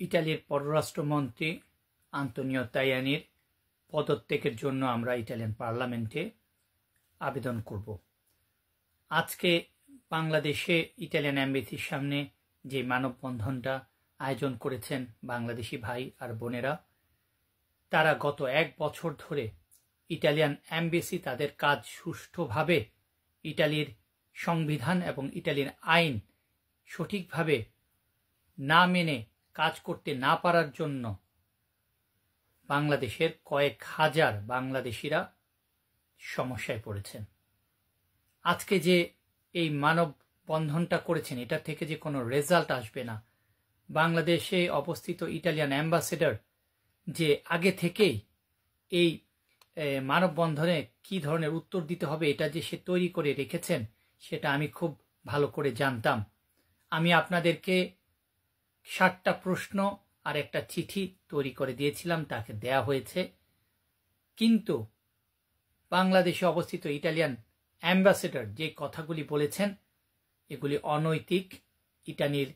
ইতালির পররাষ্ট্রমন্ত্রী আন্তোনিও তায়ানির পদত্যাগের জন্য আমরা ইতালিয়ান পার্লামেন্টে আবেদন করব। আজকে বাংলাদেশে ইতালিয়ান এমবেসির সামনে যে মানববন্ধনটা আয়োজন করেছেন বাংলাদেশি ভাই আর বোনেরা, তারা গত 1 বছর ধরে ইতালিয়ান এমবেসি তাদের কাজ সুষ্ঠুভাবে ইতালির সংবিধান এবং ইতালির আইন সঠিকভাবে না মেনে কাজ করতে না পারার জন্য বাংলাদেশের কয়েক হাজার বাংলাদেশিরা সমস্যায় পড়েছেন। আজকে যে এই মানববন্ধনটা করেছেন, এটা থেকে যে কোনো রেজাল্ট আসবে না। বাংলাদেশে অবস্থিত ইটালিয়ান অ্যাম্বাসেডর যে আগে থেকেই এই মানববন্ধনে কি ধরনের উত্তর দিতে হবে এটা যে সে তৈরি করে রেখেছেন, সেটা আমি খুব ভালো করে জানতাম। আমি আপনাদেরকে 7টা প্রশ্ন আর একটা চিঠি তৈরি করে দিয়েছিলাম, তাকে দেয়া হয়েছে। কিন্তু বাংলাদেশে অবস্থিত ইটালিয়ান অ্যাম্বাসেডর যে কথাগুলি বলেছেন এগুলি অনৈতিক। ইটালির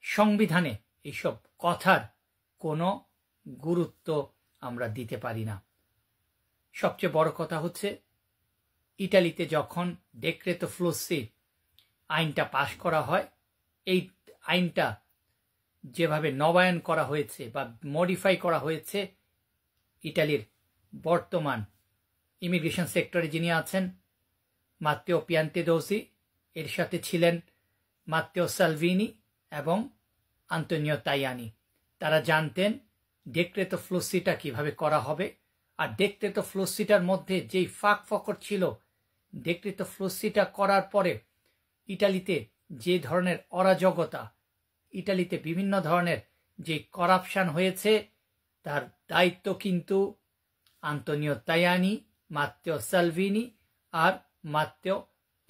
সংবিধানে এইসব কথার কোনো গুরুত্ব আমরা দিতে পারি না। সবচেয়ে বড় কথা হচ্ছে, ইটালিতে যখন ডেক্রেতো ফ্লুসি আইনটা পাশ করা হয়, এই আইনটা যেভাবে নবায়ন করা হয়েছে বা মডিফাই করা হয়েছে, ইটালির বর্তমান ইমিগ্রেশন সেক্টরে যিনি আছেন মাত্তেও পিয়ান্তেদোজি, এর সাথে ছিলেন মাত্তেও সালভিনি এবং আন্তোনিও তায়ানি। তারা জানতেন ডেক্রেতো ফ্লুসিটা কিভাবে করা হবে। আর ডেক্রেতো ফ্লুসিটার মধ্যে যেই ফাঁক ফকর ছিল, ডেক্রেতো ফ্লুসিটা করার পরে ইটালিতে যে ধরনের অরাজকতা, ইটালিতে বিভিন্ন ধরনের যে করাপশন হয়েছে, তার দায়িত্ব কিন্তু আন্তোনিও তায়ানি, মাত্তেও সালভিনি আর মাত্তেও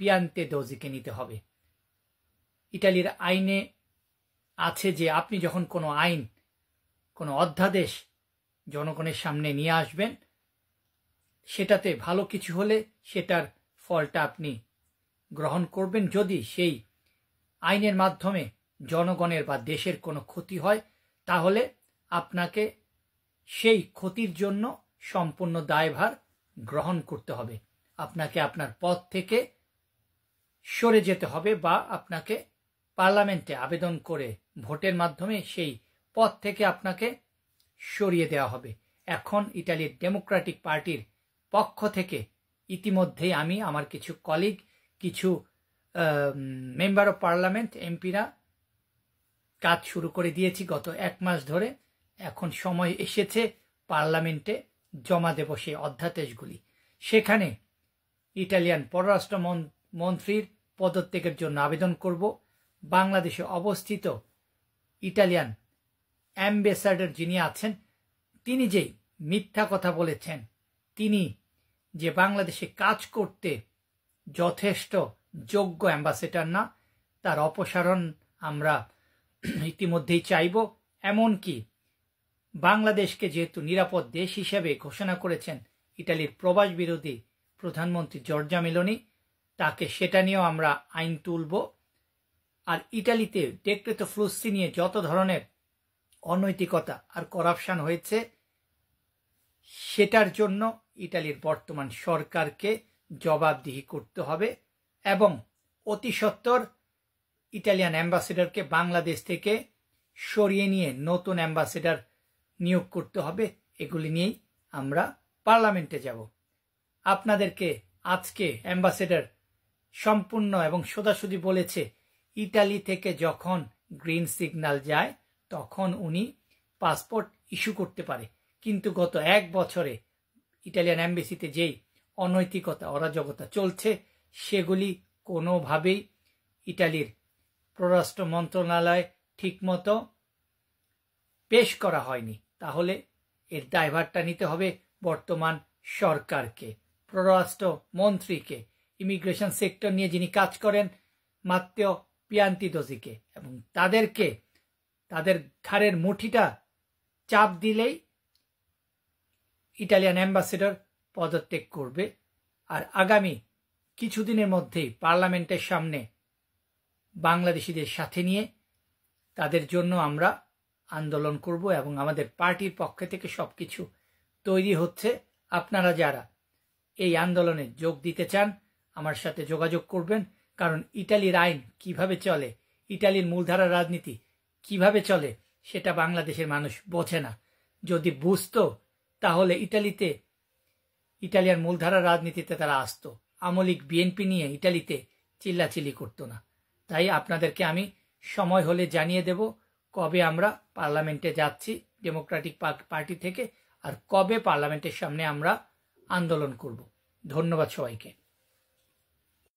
পিয়ান্তেদোজিকে নিতে হবে। ইটালির আইনে আছে যে আপনি যখন কোনো আইন, কোনো অধ্যাদেশ জনগণের সামনে নিয়ে আসবেন, সেটাতে ভালো কিছু হলে সেটার ফলটা আপনি গ্রহণ করবেন। যদি সেই আইনের মাধ্যমে জনগণের বা দেশের কোনো ক্ষতি হয়, তাহলে আপনাকে সেই ক্ষতির জন্য সম্পূর্ণ দায়ভার গ্রহণ করতে হবে। আপনাকে আপনার পদ থেকে সরে যেতে হবে বা আপনাকে পার্লামেন্টে আবেদন করে ভোটের মাধ্যমে সেই পদ থেকে আপনাকে সরিয়ে দেওয়া হবে। এখন ইটালির ডেমোক্রেটিক পার্টির পক্ষ থেকে ইতিমধ্যেই আমি, আমার কিছু কলিগ, কিছু মেম্বার অফ পার্লামেন্ট, এমপিরা কাজ শুরু করে দিয়েছি গত 1 মাস ধরে। এখন সময় এসেছে পার্লামেন্টে জমা দেব সেই অধ্যাদেশগুলি। সেখানে ইটালিয়ান পররাষ্ট্র মন্ত্রীর পদত্যাগের জন্য আবেদন করব। বাংলাদেশে অবস্থিত ইটালিয়ান অ্যাম্বাসেডর যিনি আছেন, তিনি যেই মিথ্যা কথা বলেছেন, তিনি যে বাংলাদেশে কাজ করতে যথেষ্ট যোগ্য অ্যাম্বাসেডর না, তার অপসারণ আমরা ইতিমধ্যেই চাইব। এমনকি বাংলাদেশকে যেহেতু নিরাপদ দেশ হিসেবে ঘোষণা করেছেন ইটালির প্রবাস বিরোধী প্রধানমন্ত্রী জর্জা মেলোনি, তাকে সেটা নিয়েও আমরা আইন তুলব। আর ইটালিতে ডেক্রেতো ফ্লুসি নিয়ে যত ধরনের অনৈতিকতা আর করাপশন হয়েছে, সেটার জন্য ইটালির বর্তমান সরকারকে জবাবদিহি করতে হবে এবং অতি সত্বর ইটালিয়ান অ্যাম্বাসেডরকে বাংলাদেশ থেকে সরিয়ে নিয়ে নতুন অ্যাম্বাসেডর নিয়োগ করতে হবে। এগুলি নিয়েই আমরা পার্লামেন্টে যাব। আপনাদেরকে আজকে অ্যাম্বাসেডর সম্পূর্ণ এবং সোজাসুজি বলেছে, ইটালি থেকে যখন গ্রিন সিগন্যাল যায় তখন উনি পাসপোর্ট ইস্যু করতে পারে। কিন্তু গত 1 বছরে ইটালিয়ান এমবেসিতে যেই অনৈতিকতা, অরাজকতা চলছে, সেগুলি কোনোভাবেই ইটালির পররাষ্ট্র মন্ত্রণালয় ঠিকমতো পেশ করা হয়নি। তাহলে এর দায়ভারটা নিতে হবে বর্তমান সরকারকে, পররাষ্ট্র মন্ত্রীকে, ইমিগ্রেশন সেক্টর নিয়ে যিনি কাজ করেন মাত্তেও পিয়ান্তেদোজিকে, এবং তাদেরকে তাদের ঘাড়ের মুঠিটা চাপ দিলেই ইটালিয়ান অ্যাম্বাসেডর পদত্যাগ করবে। আর আগামী কিছুদিনের মধ্যেই পার্লামেন্টের সামনে বাংলাদেশিদের সাথে নিয়ে তাদের জন্য আমরা আন্দোলন করব এবং আমাদের পার্টির পক্ষ থেকে সবকিছু তৈরি হচ্ছে। আপনারা যারা এই আন্দোলনে যোগ দিতে চান আমার সাথে যোগাযোগ করবেন, কারণ ইটালির আইন কিভাবে চলে, ইটালির মূলধারা রাজনীতি কিভাবে চলে সেটা বাংলাদেশের মানুষ বোঝে না। যদি বুঝতো তাহলে ইটালিয়ান মূলধারা রাজনীতিতে তারা আসতো, আমলিক বিএনপি নিয়ে ইটালিতে চিল্লাচিল্লি করতো না। তাই আপনাদেরকে আমি সময় হলে জানিয়ে দেব কবে আমরা পার্লামেন্টে যাচ্ছি ডেমোক্রেটিক পার্টি থেকে, আর কবে পার্লামেন্টের সামনে আমরা আন্দোলন করব। ধন্যবাদ সবাইকে।